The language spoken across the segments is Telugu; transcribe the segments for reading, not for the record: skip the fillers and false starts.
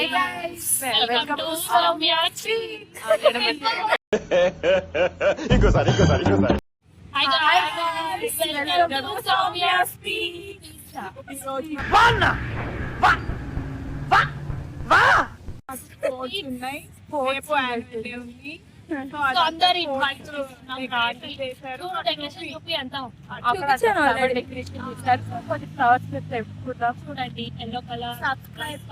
Hi guys, welcome to Soumya Speaks. ఇంకోసారి Hi guys, welcome to Soumya Speaks. రేపు యాన్యువల్ డే ఉంది. సో అందరు ఇన్వైట్ చేశారు. డెకరేషన్ చూపి అంతా డెకరేషన్ చేశారు. కొంచెం ఫ్లవర్స్ తెప్పుకుందాం. చూడండి ఎల్లో కలర్ సబ్స్క్రైబ్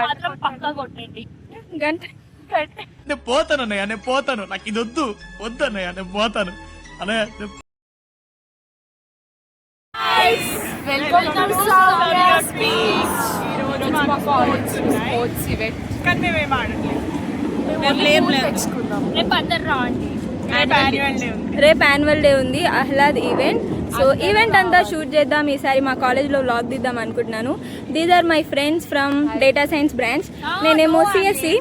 మాత్రం పక్కా కొట్టండి. గంట నేను పోతాను అన్నయ్య, నేను పోతాను, నాకు ఇది వద్దు అన్నయ్య, నేను పోతాను అన్నయ్య. Welcome to Soumya speaks. ఈరోజు మా కాలేజ్ స్పోర్ట్స్ ఈవెంట్ కానీ మేమేం ఆడట్లేదు. రేపు అందరు రాండి. రేపు యాన్యువల్ డే ఉంది, ఆహ్లాద్ ఈవెంట్. సో ఈవెంట్ అంతా షూట్ చేద్దాం. ఈసారి మా కాలేజ్లో వ్లాగ్ తీద్దాం అనుకుంటున్నాను. These are my friends from data science branch. నేనేమో సిఎస్సి.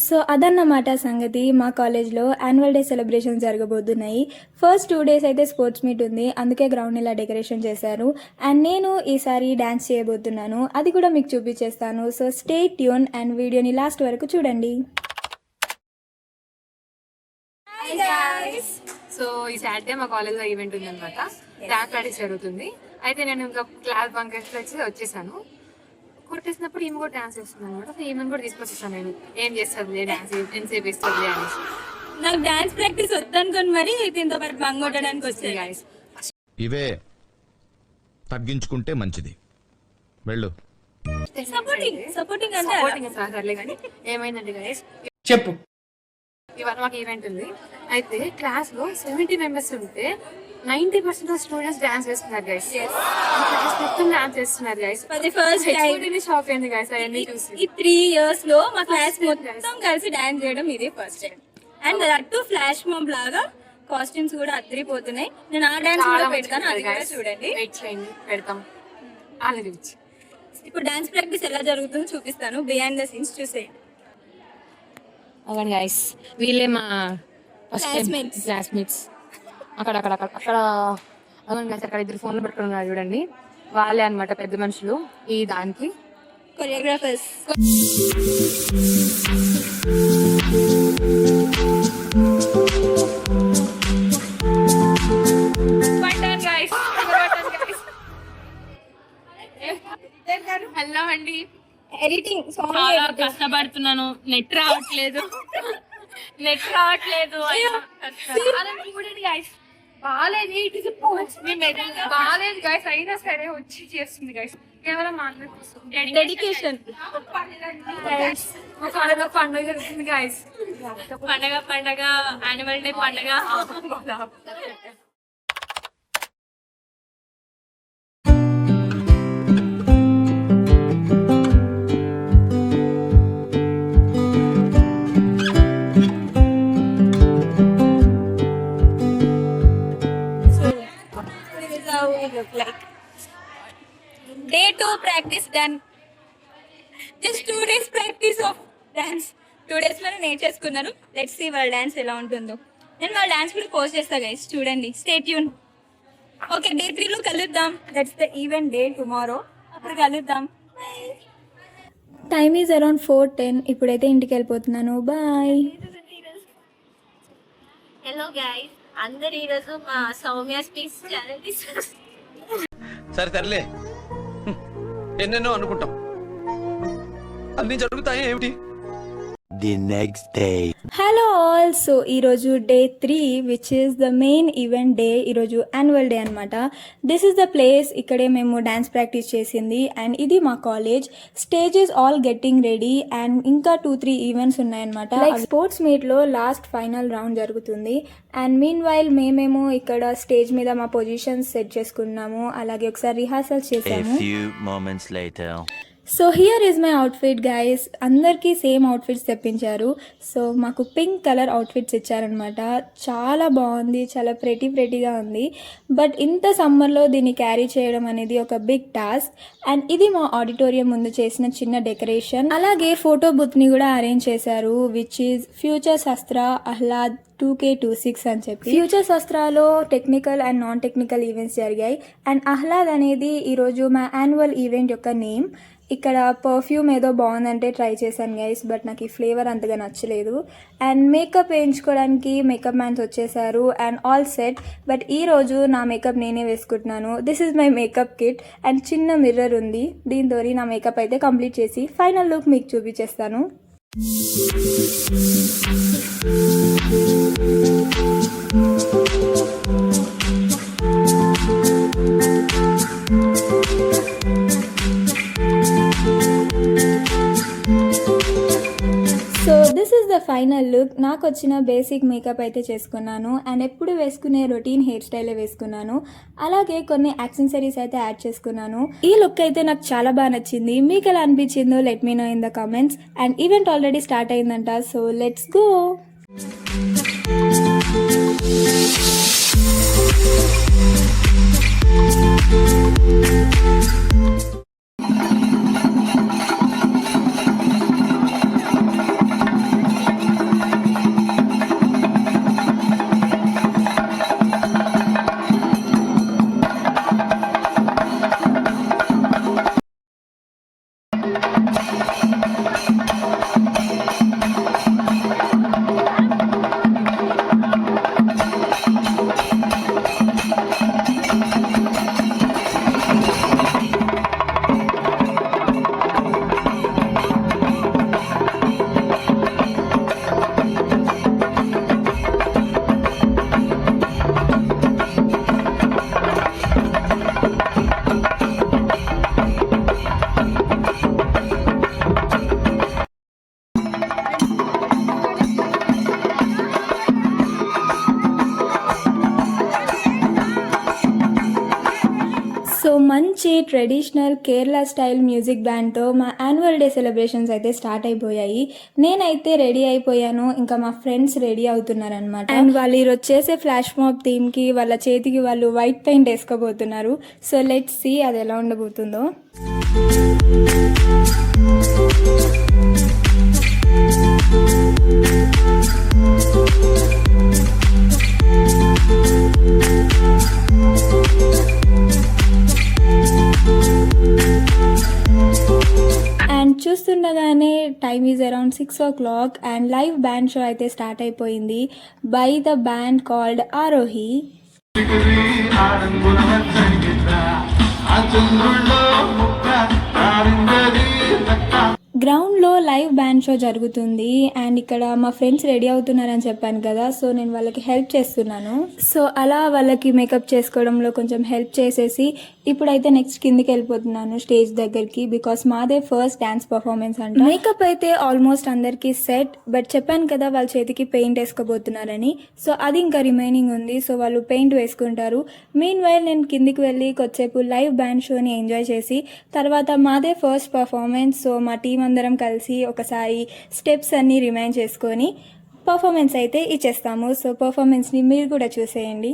సో అదన్నమాట సంగతి. మా కాలేజ్లో యాన్యువల్ డే సెలబ్రేషన్స్ జరగబోతున్నాయి. ఫస్ట్ 2 days అయితే స్పోర్ట్స్ మీట్ ఉంది, అందుకే గ్రౌండ్ ఇలా డెకరేషన్ చేశారు. అండ్ నేను ఈసారి డ్యాన్స్ చేయబోతున్నాను, అది కూడా మీకు చూపించేస్తాను. సో స్టే ట్యూన్ అండ్ వీడియోని లాస్ట్ వరకు చూడండి. సో ఈ సాటర్డే మా కాలేజ్లో ఈవెంట్ ఉంది అనమాట. డాన్స్ ప్రాక్టీస్ జరుగుతుంది. అయితే నేను ఇంకా క్లాస్ బంక్ వచ్చేసాను. కొట్టేసినప్పుడు ఈమె కూడా డాన్స్ చేస్తుంది అనమాట. సో ఈమెను కూడా తీసుకొచ్చేసాను. నేను ఏం చేస్తుంది డాన్స్, ఎంతసేపు ఇస్తుంది అనేసి. నాకు డాన్స్ ప్రాక్టీస్ వద్దనుకోని మరి దీంతో పాటు బంగ్ కొట్టడానికి వచ్చాయి గాయస్. ఇవే తగ్గించుకుంటే మంచిది. వెళ్ళు. సపోర్టింగ్ సర్లే కానీ ఏమైందండి గైస్, చెప్పు. ఇవాళ మాకు ఈవెంట్ ఉంది. అయితే క్లాస్ లో 70 members ఉంటే 90% ఆఫ్ స్టూడెంట్స్ డాన్స్ చేస్తున్నారు గైస్. క్లాస్ మొత్తం డాన్స్ చేస్తున్నారు గైస్. షాక్ అయింది గైస్ అవన్నీ చూసి. ఈ 3 years లో మా క్లాస్ మొత్తం కలిసి డాన్స్ చేయడం ఇదే ఫస్ట్ టైం. అండ్ అటు ఫ్లాష్ మాబ్ లాగా కాస్ట్యూమ్స్ కూడా అద్దరిపోతున్నాయి. నేను ఆ డాన్స్ కూడా పెడతాను, అది కూడా చూడండి. వెయిట్ చేయండి, పెడతాం. అలాగే ఇప్పుడు డాన్స్ ప్రాక్టీస్ ఎలా జరుగుతుందో చూపిస్తాను. బిహైండ్ ద సీన్స్ చూసేయండి. అవును గైస్, వీళ్ళే మా క్లాస్మేట్స్. అక్కడ అవును గైస్, అక్కడ 2 ఫోన్లు పెట్టుకున్నారు చూడండి. వాళ్ళే అన్నమాట పెద్ద మనుషులు ఈ దానికి, కొరియోగ్రాఫర్స్. హలో అండి. ఎడిటింగ్ చాలా కష్టపడుతున్నాను, నెట్ రావట్లేదు. చూడండి గైస్, బాగాలేదు గైస్, అయినా సరే వచ్చి చేస్తుంది గైస్. కేవలం డెడికేషన్. పండుగ జరుగుతుంది గైస్. పండగ యాన్యువల్ డే పండగ. Day 2 practice done. Just 2 days practice of dance. 2 days లో నేర్చేసుకున్నాను. లెట్స్ సీ వాళ్ళ డాన్స్ ఎలా ఉంటుందో. నేను వాళ్ళ డాన్స్ కూడా పోస్ట్ చేస్తా గైస్, చూడండి. Stay tune. ఓకే, Day 3 లో కలుద్దాం. That's the event day tomorrow. అప్పుడు కలుద్దాం. Time is around 4:10. ఇప్పుడైతే ఇంటికి వెళ్ళిపోతున్నాను. బాయ్. హలో గైస్, అందరు ఈరోజు మా సౌమ్య స్పీక్స్ ఛానల్ సరేలే, ఎన్నెన్నో అనుకుంటాం, అన్ని జరుగుతాయి ఏమిటి. The next day. Hello all. So ఈరోజు Day 3 which is the main event day. ఈరోజు యాన్యువల్ డే అనమాట. దిస్ ఈస్ ద ప్లేస్, ఇక్కడే మేము డాన్స్ ప్రాక్టీస్ చేసింది. అండ్ ఇది మా college. Stage is all getting ready. And ఇంకా 2-3 ఈవెంట్స్ ఉన్నాయన్నమాట. లైక్ స్పోర్ట్స్ మీట్లో లాస్ట్ ఫైనల్ రౌండ్ జరుగుతుంది. అండ్ మీన్ వైల్ మేమేమో ఇక్కడ స్టేజ్ మీద మా పొజిషన్స్ సెట్ చేసుకున్నాము. అలాగే ఒకసారి రిహార్సల్ చేసాము. So here is my outfit guys. అందరికీ సేమ్ అవుట్ఫిట్స్ తెప్పించారు. సో మాకు పింక్ కలర్ అవుట్ఫిట్స్ ఇచ్చారనమాట. చాలా బాగుంది, చాలా ప్రెటీగా ఉంది. బట్ ఇంత సమ్మర్లో దీన్ని క్యారీ చేయడం అనేది ఒక బిగ్ టాస్క్. అండ్ ఇది మా ఆడిటోరియం ముందు చేసిన చిన్న డెకరేషన్. అలాగే ఫోటో బూత్ని కూడా అరేంజ్ చేశారు, విచ్ ఈజ్ ఫ్యూచర్ శస్త్ర ఆహ్లాద్ 2K26 అని చెప్పి. ఫ్యూచర్ శస్త్రాలో technical and non technical events జరిగాయి. అండ్ ఆహ్లాద్ అనేది ఈరోజు మా యాన్యువల్ ఈవెంట్ యొక్క నేమ్. ఇక్కడ పర్ఫ్యూమ్ ఏదో బాగుందంటే ట్రై చేశాను గైస్, బట్ నాకు ఈ ఫ్లేవర్ అంతగా నచ్చలేదు. అండ్ మేకప్ వేయించుకోవడానికి మేకప్ మ్యాన్స్ వచ్చేసారు అండ్ ఆల్ సెట్. బట్ ఈరోజు నా మేకప్ నేనే వేసుకుంటున్నాను. This is my makeup kit and చిన్న మిర్రర్ ఉంది. దీంతో నా మేకప్ అయితే కంప్లీట్ చేసి ఫైనల్ లుక్ మీకు చూపించేస్తాను. So this is the final look. నాకు వచ్చిన బేసిక్ మేకప్ అయితే చేసుకున్నాను అండ్ ఎప్పుడు వేసుకునే రొటీన్ హెయిర్ స్టైలే వేసుకున్నాను. అలాగే కొన్ని యాక్సెసరీస్ అయితే యాడ్ చేసుకున్నాను. ఈ లుక్ అయితే నాకు చాలా బాగా నచ్చింది. మీకు ఎలా అనిపించిందో let me know in the comments. And event already start అయిందంట, సో లెట్స్ గో. సో మంచి ట్రెడిషనల్ కేరళ స్టైల్ మ్యూజిక్ బ్యాండ్తో మా యాన్యువల్ డే సెలబ్రేషన్స్ అయితే స్టార్ట్ అయిపోయాయి. నేనైతే రెడీ అయిపోయాను, ఇంకా మా ఫ్రెండ్స్ రెడీ అవుతున్నారనమాట. అండ్ వాళ్ళు ఈరోజు చేసే ఫ్లాష్ మాబ్ థీమ్కి వాళ్ళ చేతికి వాళ్ళు వైట్ పెయింట్ వేసుకోబోతున్నారు. సో లెట్స్ సీ అది ఎలా ఉండబోతుందో. అండ్ చూస్తుండగానే time is around 6 o'clock and live band show అయితే స్టార్ట్ అయిపోయింది by the band called Arohi. గ్రౌండ్లో లైవ్ బ్యాండ్ షో జరుగుతుంది అండ్ ఇక్కడ మా ఫ్రెండ్స్ రెడీ అవుతున్నారని చెప్పాను కదా, సో నేను వాళ్ళకి హెల్ప్ చేస్తున్నాను. సో అలా వాళ్ళకి మేకప్ చేసుకోవడంలో కొంచెం హెల్ప్ చేసేసి ఇప్పుడైతే నెక్స్ట్ కిందికి వెళ్ళిపోతున్నాను స్టేజ్ దగ్గరికి, బికాస్ మాదే ఫస్ట్ డ్యాన్స్ పర్ఫార్మెన్స్ అంట. మేకప్ అయితే ఆల్మోస్ట్ అందరికీ సెట్, బట్ చెప్పాను కదా వాళ్ళ చేతికి పెయింట్ వేసుకోబోతున్నారని, సో అది ఇంకా రిమైనింగ్ ఉంది. సో వాళ్ళు పెయింట్ వేసుకుంటారు. మీన్ వైల్ నేను కిందికి వెళ్ళి కొద్దిసేపు లైవ్ బ్యాండ్ షోని ఎంజాయ్ చేసి తర్వాత మాదే ఫస్ట్ పర్ఫార్మెన్స్, సో మా టీం అందరం కలిసి ఒకసారి స్టెప్స్ అన్నీ రిమైండ్ చేసుకొని పర్ఫార్మెన్స్ అయితే ఇచ్చేస్తాము. సో పర్ఫార్మెన్స్ని మీరు కూడా చూసేయండి.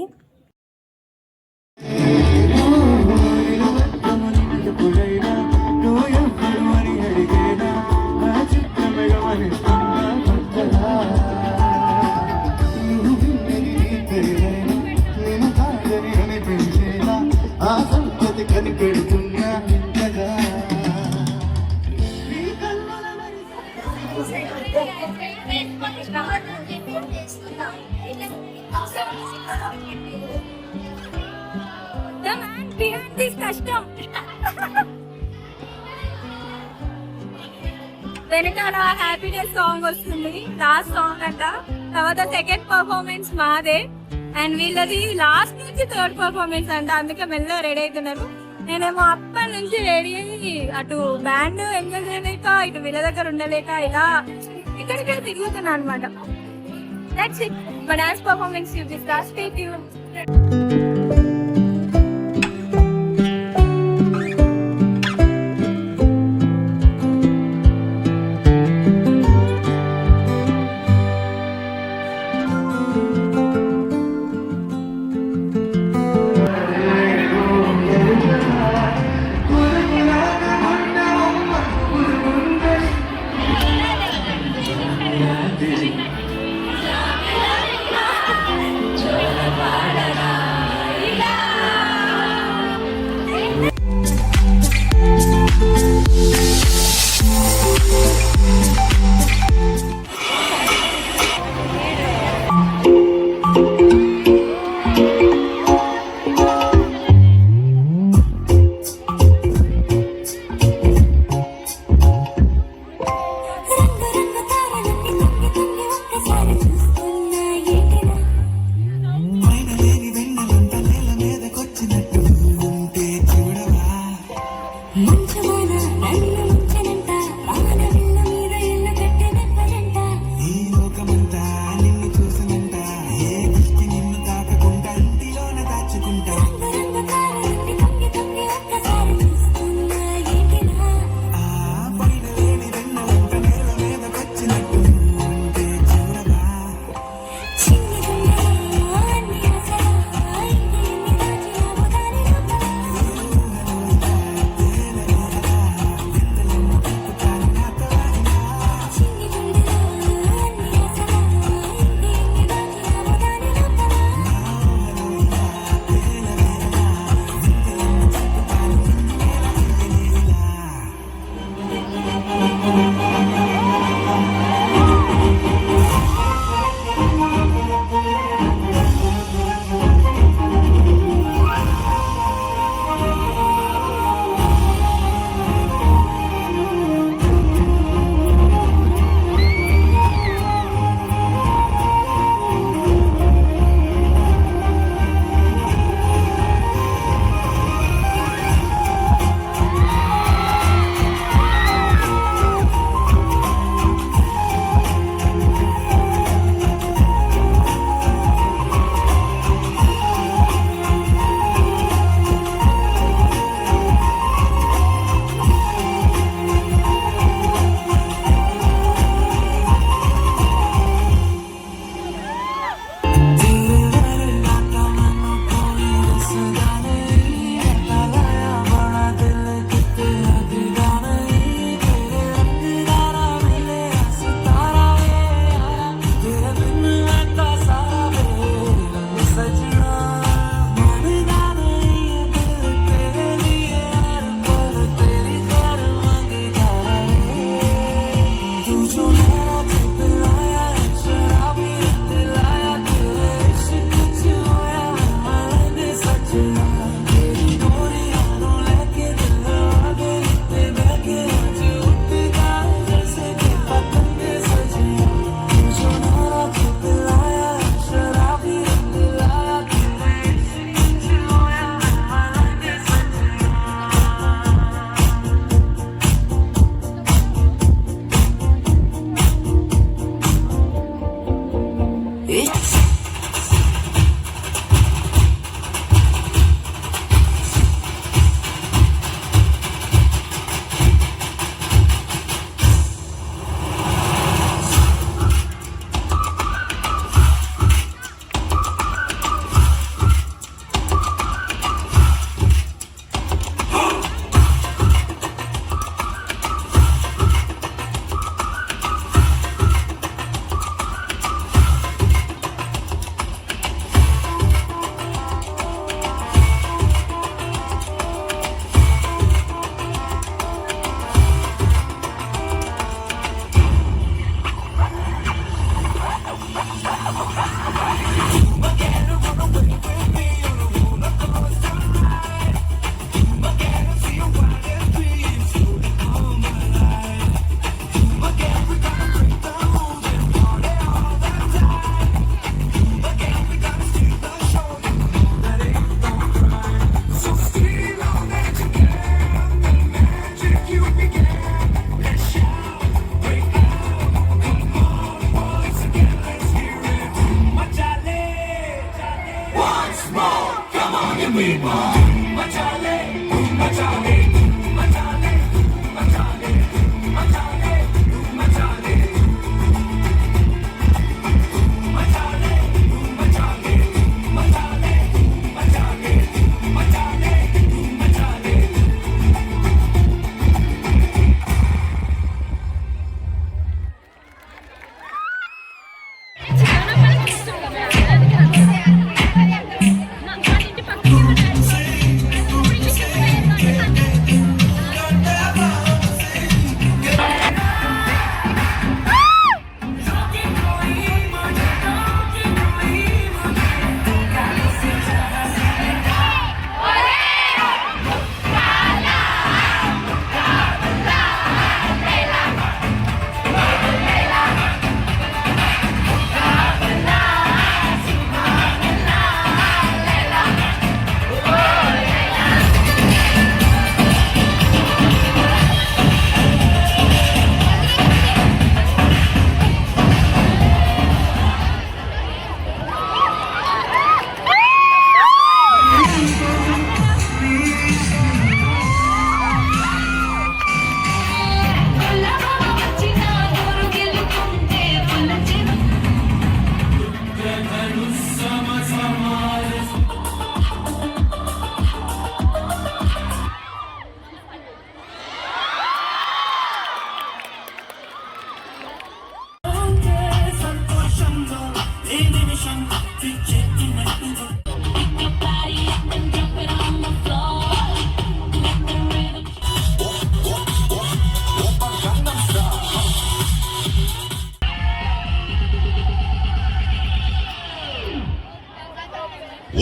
కష్టం వెనకాల హ్యాపీనెస్ సాంగ్ వస్తుంది, లాస్ట్ సాంగ్ అంట. తర్వాత సెకండ్ పర్ఫార్మెన్స్ మాదే అండ్ వీళ్ళది లాస్ట్ నుంచి థర్డ్ పర్ఫార్మెన్స్ అంట, అందుకే మెల్లగా రెడీ అవుతున్నారు. నేనేమో అప్పటి నుంచి రెడీ అయ్యి అటు బ్యాండ్ ఎంజాయ్ చేయలేక ఇటు వీళ్ళ దగ్గర ఉండలేక ఇలా ఇక్కడికి తిరుగుతున్నా అనమాట. That's it. మా డాన్స్ పర్ఫార్మెన్స్ చూపిస్తా, stay tune.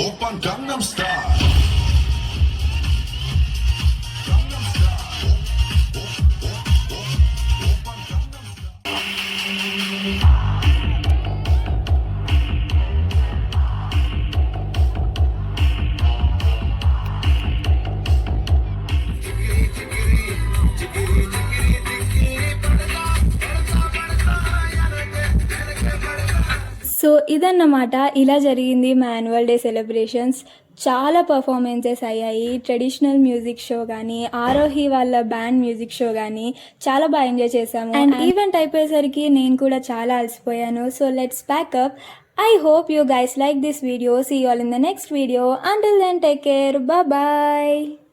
Open Gangnam Style. So ఇదన్నమాట, ఇలా జరిగింది మా యాన్యువల్ డే సెలబ్రేషన్స్. చాలా పర్ఫార్మెన్సెస్ అయ్యాయి. ట్రెడిషనల్ మ్యూజిక్ షో కానీ, ఆరోహి వాళ్ళ బ్యాండ్ మ్యూజిక్ షో కానీ చాలా బాగా ఎంజాయ్ చేసాము. అండ్ ఈవెంట్ అయిపోయేసరికి నేను కూడా చాలా అలసిపోయాను. So let's pack up. I hope you guys like this video. See you all in the next video. Until then, take care. Bye bye.